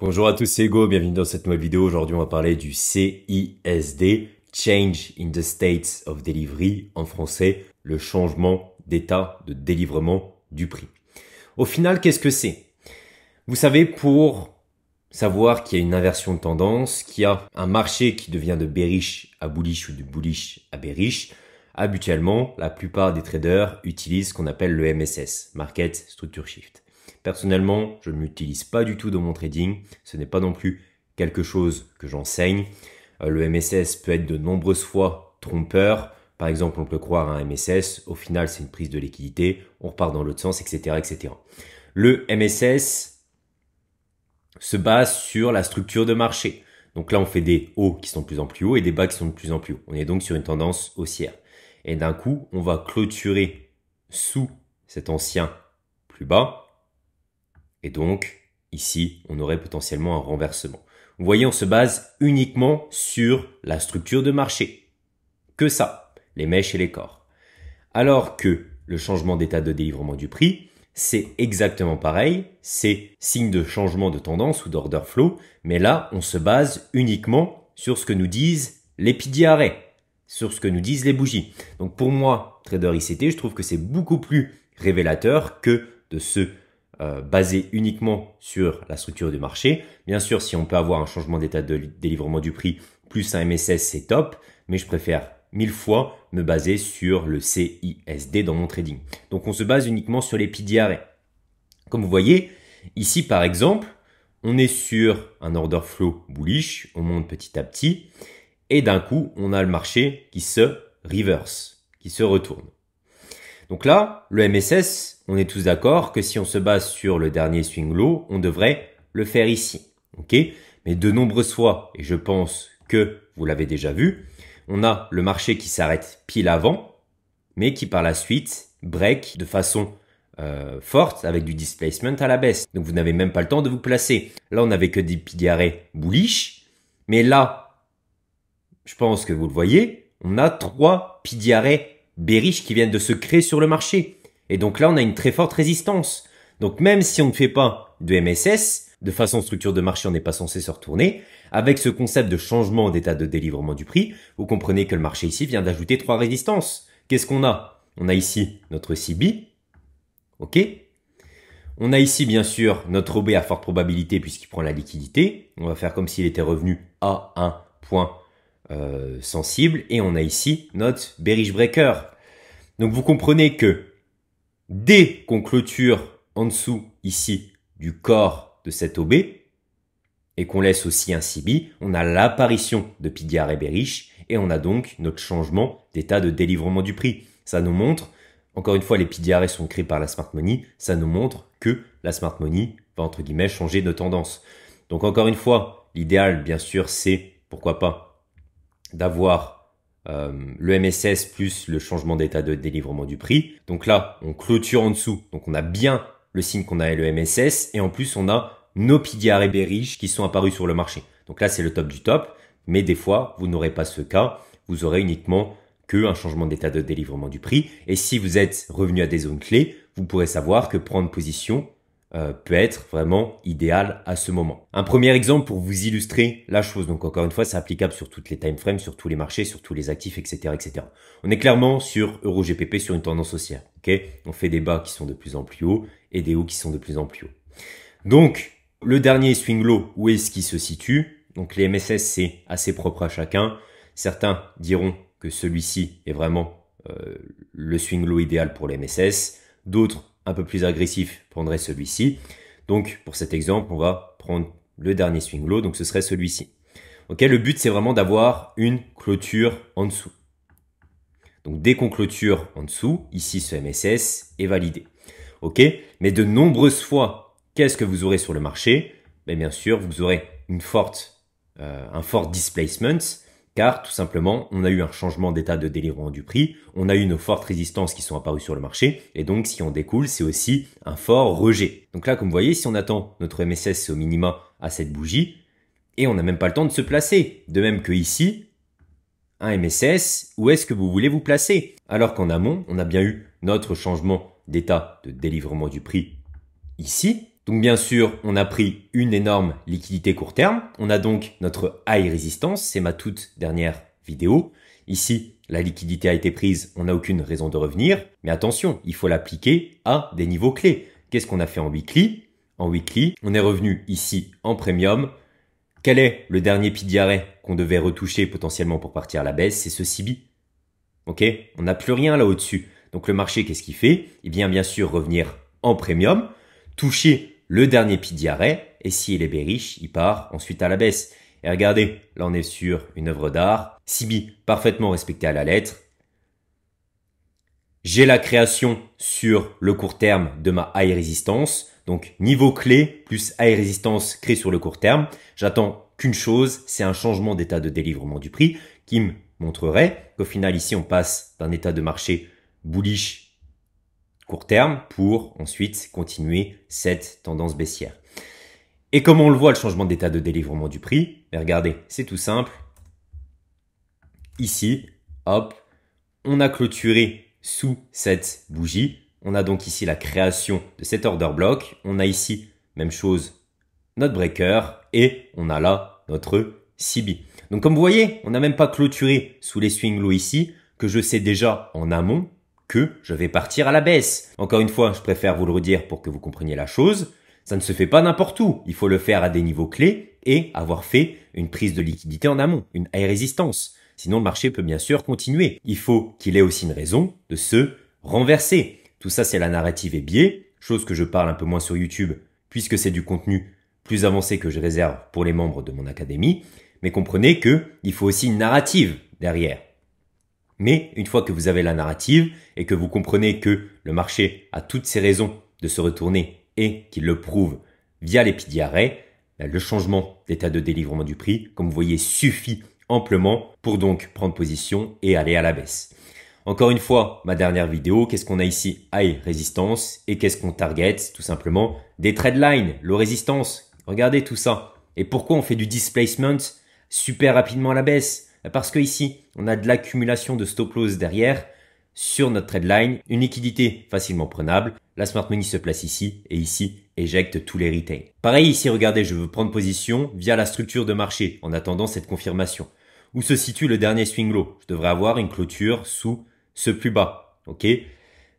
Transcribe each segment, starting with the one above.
Bonjour à tous, c'est Hugo, bienvenue dans cette nouvelle vidéo. Aujourd'hui, on va parler du CISD, Change in the State of Delivery, en français, le changement d'état de délivrement du prix. Au final, qu'est-ce que c'est? Vous savez, pour savoir qu'il y a une inversion de tendance, qu'il y a un marché qui devient de bearish à bullish ou de bullish à bearish, habituellement, la plupart des traders utilisent ce qu'on appelle le MSS, Market Structure Shift. Personnellement, je ne l'utilise pas du tout dans mon trading. Ce n'est pas non plus quelque chose que j'enseigne. Le MSS peut être de nombreuses fois trompeur. Par exemple, on peut croire à un MSS. Au final, c'est une prise de liquidité. On repart dans l'autre sens, etc., etc. Le MSS se base sur la structure de marché. Donc là, on fait des hauts qui sont de plus en plus hauts et des bas qui sont de plus en plus hauts. On est donc sur une tendance haussière. Et d'un coup, on va clôturer sous cet ancien plus bas. Et donc, ici, on aurait potentiellement un renversement. Vous voyez, on se base uniquement sur la structure de marché. Que ça, les mèches et les corps. Alors que le changement d'état de délivrement du prix, c'est exactement pareil. C'est signe de changement de tendance ou d'order flow. Mais là, on se base uniquement sur ce que nous disent les PDRA, sur ce que nous disent les bougies. Donc pour moi, trader ICT, je trouve que c'est beaucoup plus révélateur que de se basé uniquement sur la structure du marché. Bien sûr, si on peut avoir un changement d'état de délivrement du prix plus un MSS, c'est top, mais je préfère 1000 fois me baser sur le CISD dans mon trading. Donc, on se base uniquement sur les PDRA. Comme vous voyez, ici, par exemple, on est sur un order flow bullish, on monte petit à petit, et d'un coup, on a le marché qui se reverse, qui se retourne. Donc là, le MSS, on est tous d'accord que si on se base sur le dernier swing low, on devrait le faire ici. Ok? Mais de nombreuses fois, et je pense que vous l'avez déjà vu, on a le marché qui s'arrête pile avant, mais qui par la suite break de façon forte avec du displacement à la baisse. Donc vous n'avez même pas le temps de vous placer. Là, on n'avait que des PDRA bullish, mais là, je pense que vous le voyez, on a 3 PDRA bearish qui viennent de se créer sur le marché. Et donc là, on a une très forte résistance. Donc même si on ne fait pas de MSS, de façon structure de marché, on n'est pas censé se retourner. Avec ce concept de changement d'état de délivrement du prix, vous comprenez que le marché ici vient d'ajouter 3 résistances. Qu'est-ce qu'on a? On a ici notre CB. OK? On a ici, bien sûr, notre OB à forte probabilité puisqu'il prend la liquidité. On va faire comme s'il était revenu à un point sensible. Et on a ici notre bearish breaker. Donc vous comprenez que dès qu'on clôture en dessous ici du corps de cet OB et qu'on laisse aussi un CB, on a l'apparition de PDRA bearish et on a donc notre changement d'état de délivrement du prix. Ça nous montre, encore une fois, les PDRA sont créés par la Smart Money, ça nous montre que la Smart Money va entre guillemets changer de tendance. Donc encore une fois, l'idéal bien sûr c'est, pourquoi pas, d'avoir le MSS plus le changement d'état de délivrement du prix. Donc là, on clôture en dessous. Donc on a bien le signe qu'on a le MSS et en plus on a nos PDRA bearish qui sont apparus sur le marché. Donc là, c'est le top du top. Mais des fois, vous n'aurez pas ce cas. Vous aurez uniquement un changement d'état de délivrement du prix. Et si vous êtes revenu à des zones clés, vous pourrez savoir que prendre position peut être vraiment idéal à ce moment. Un premier exemple pour vous illustrer la chose. Donc encore une fois, c'est applicable sur toutes les time frames, sur tous les marchés, sur tous les actifs, etc., etc. On est clairement sur EuroGPP sur une tendance haussière. Ok, on fait des bas qui sont de plus en plus hauts et des hauts qui sont de plus en plus hauts. Donc le dernier swing low, où est-ce qu'il se situe? Donc les MSS, c'est assez propre à chacun. Certains diront que celui-ci est vraiment le swing low idéal pour les MSS. D'autres un peu plus agressif prendrait celui-ci. Donc, pour cet exemple, on va prendre le dernier swing low. Donc, ce serait celui-ci. Ok, le but, c'est vraiment d'avoir une clôture en dessous. Donc, dès qu'on clôture en dessous, ici, ce MSS est validé. Ok, mais de nombreuses fois, qu'est-ce que vous aurez sur le marché? Bien sûr, vous aurez un fort displacement. Car tout simplement, on a eu un changement d'état de délivrement du prix, on a eu nos fortes résistances qui sont apparues sur le marché, et donc si on découle, c'est aussi un fort rejet. Donc là, comme vous voyez, si on attend notre MSS au minima à cette bougie, et on n'a même pas le temps de se placer. De même que ici, un MSS, où est-ce que vous voulez vous placer? Alors qu'en amont, on a bien eu notre changement d'état de délivrement du prix ici, Donc bien sûr, on a pris une énorme liquidité court terme. On a donc notre high résistance, c'est ma toute dernière vidéo. Ici, la liquidité a été prise, on n'a aucune raison de revenir. Mais attention, il faut l'appliquer à des niveaux clés. Qu'est-ce qu'on a fait en weekly? En weekly, on est revenu ici en premium. Quel est le dernier pied d'arrêt qu'on devait retoucher potentiellement pour partir à la baisse? C'est ce CB. Ok? On n'a plus rien là au-dessus. Donc le marché, qu'est-ce qu'il fait? Il vient bien sûr revenir en premium, toucher le dernier pied d'arrêt, et s'il est bearish, il part ensuite à la baisse. Et regardez, là on est sur une œuvre d'art, CB parfaitement respecté à la lettre. J'ai la création sur le court terme de ma high résistance. Donc niveau clé plus high résistance créée sur le court terme. J'attends qu'une chose, c'est un changement d'état de délivrement du prix qui me montrerait qu'au final ici on passe d'un état de marché bullish court terme pour ensuite continuer cette tendance baissière. Et comment on le voit le changement d'état de délivrement du prix? Mais regardez, c'est tout simple. Ici, hop, on a clôturé sous cette bougie. On a donc ici la création de cet order block. On a ici, même chose, notre breaker et on a là notre CB. Donc comme vous voyez, on n'a même pas clôturé sous les swing lows ici que je sais déjà en amont que je vais partir à la baisse. Encore une fois, je préfère vous le redire pour que vous compreniez la chose. Ça ne se fait pas n'importe où. Il faut le faire à des niveaux clés et avoir fait une prise de liquidité en amont, une high résistance. Sinon, le marché peut bien sûr continuer. Il faut qu'il ait aussi une raison de se renverser. Tout ça, c'est la narrative et biais, chose que je parle un peu moins sur YouTube puisque c'est du contenu plus avancé que je réserve pour les membres de mon académie. Mais comprenez que il faut aussi une narrative derrière. Mais une fois que vous avez la narrative et que vous comprenez que le marché a toutes ses raisons de se retourner et qu'il le prouve via les pieds d'arrêt, le changement d'état de délivrement du prix, comme vous voyez, suffit amplement pour donc prendre position et aller à la baisse. Encore une fois, ma dernière vidéo, qu'est-ce qu'on a ici? High résistance et qu'est-ce qu'on target? Tout simplement des trade lines, low résistance. Regardez tout ça. Et pourquoi on fait du displacement super rapidement à la baisse? Parce que ici, on a de l'accumulation de stop loss derrière sur notre trade line, une liquidité facilement prenable. La smart money se place ici et ici éjecte tous les retails. Pareil ici, regardez, je veux prendre position via la structure de marché en attendant cette confirmation. Où se situe le dernier swing low? Je devrais avoir une clôture sous ce plus bas, ok?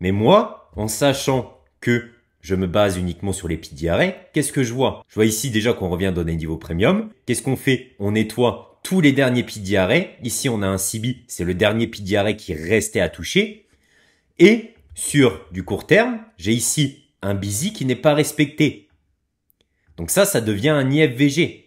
Mais moi, en sachant que je me base uniquement sur les pieds d'arrêt, qu'est-ce que je vois? Je vois ici déjà qu'on revient dans des niveaux premium. Qu'est-ce qu'on fait? On nettoie tous les derniers pieds d'arrêt. Ici, on a un CB, c'est le dernier pied d'arrêt qui restait à toucher. Et sur du court terme, j'ai ici un busy qui n'est pas respecté. Donc ça devient un IFVG.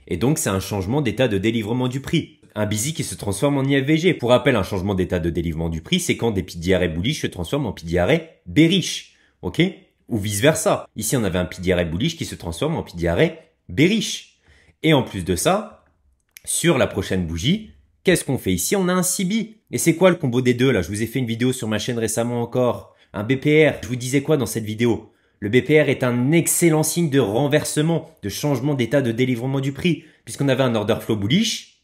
Et donc, c'est un changement d'état de délivrement du prix. Un busy qui se transforme en IFVG. Pour rappel, un changement d'état de délivrement du prix, c'est quand des pieds d'arrêt bullish se transforment en pieds d'arrêt bearish. Ok? Ou vice versa. Ici, on avait un pied d'arrêt bullish qui se transforme en pied d'arrêt bearish. Et en plus de ça, sur la prochaine bougie, qu'est-ce qu'on fait ici? On a un CB. Et c'est quoi le combo des deux là? Je vous ai fait une vidéo sur ma chaîne récemment encore. Un BPR. Je vous disais quoi dans cette vidéo? Le BPR est un excellent signe de renversement, de changement d'état de délivrement du prix. Puisqu'on avait un order flow bullish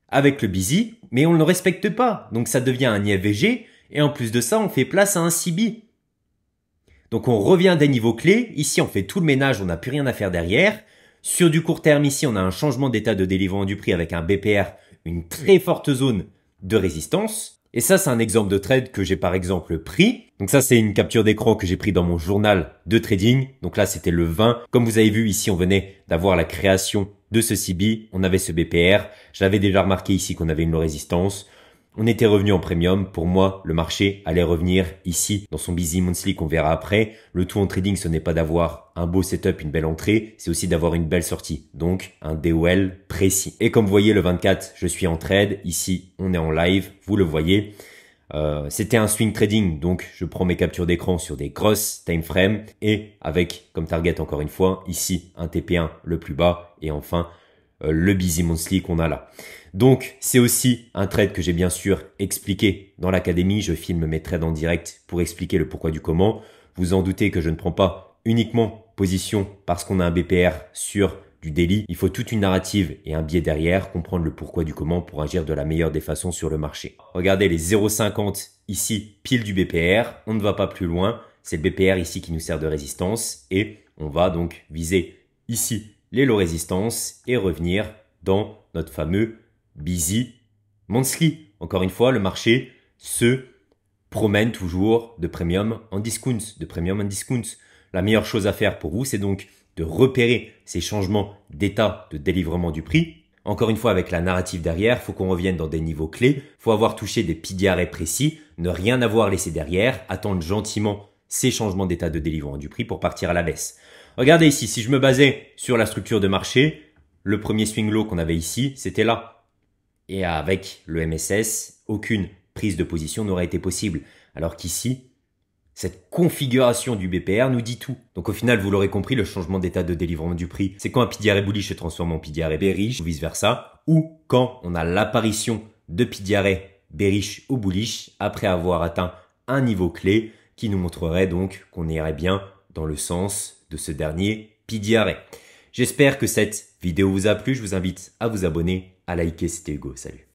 avec le busy, mais on ne le respecte pas. Donc ça devient un IFVG. Et en plus de ça, on fait place à un CB. Donc on revient des niveaux clés. Ici, on fait tout le ménage, on n'a plus rien à faire derrière. Sur du court terme, ici, on a un changement d'état de délivrement du prix avec un BPR, une très forte zone de résistance. Et ça, c'est un exemple de trade que j'ai par exemple pris. Donc ça, c'est une capture d'écran que j'ai pris dans mon journal de trading. Donc là, c'était le 20. Comme vous avez vu ici, on venait d'avoir la création de ce CB. On avait ce BPR. J'avais déjà remarqué ici qu'on avait une low résistance. On était revenu en premium. Pour moi, le marché allait revenir ici dans son busy monthly qu'on verra après. Le tout en trading, ce n'est pas d'avoir un beau setup, une belle entrée. C'est aussi d'avoir une belle sortie. Donc, un DOL précis. Et comme vous voyez, le 24, je suis en trade. Ici, on est en live. Vous le voyez. C'était un swing trading. Donc, je prends mes captures d'écran sur des grosses time frames et avec comme target, encore une fois, ici, un TP1 le plus bas et enfin, le busy monthly qu'on a là. Donc, c'est aussi un trade que j'ai bien sûr expliqué dans l'académie. Je filme mes trades en direct pour expliquer le pourquoi du comment. Vous en doutez que je ne prends pas uniquement position parce qu'on a un BPR sur du daily. Il faut toute une narrative et un biais derrière, comprendre le pourquoi du comment pour agir de la meilleure des façons sur le marché. Regardez les 0,50 ici, pile du BPR. On ne va pas plus loin. C'est le BPR ici qui nous sert de résistance et on va donc viser ici les low résistance et revenir dans notre fameux busy monthly. Encore une fois, le marché se promène toujours de premium en discount, La meilleure chose à faire pour vous, c'est donc de repérer ces changements d'état de délivrement du prix. Encore une fois, avec la narrative derrière, faut qu'on revienne dans des niveaux clés, faut avoir touché des PDRA précis, ne rien avoir laissé derrière, attendre gentiment ces changements d'état de délivrement du prix pour partir à la baisse. Regardez ici, si je me basais sur la structure de marché, le premier swing low qu'on avait ici, c'était là. Et avec le MSS, aucune prise de position n'aurait été possible. Alors qu'ici, cette configuration du BPR nous dit tout. Donc au final, vous l'aurez compris, le changement d'état de délivrement du prix, c'est quand un PDRA bullish se transforme en PDRA bearish ou vice versa, ou quand on a l'apparition de PDRA bearish ou bullish après avoir atteint un niveau clé qui nous montrerait donc qu'on irait bien dans le sens de ce dernier PDRA. J'espère que cette vidéo vous a plu. Je vous invite à vous abonner, à liker. C'était Hugo. Salut.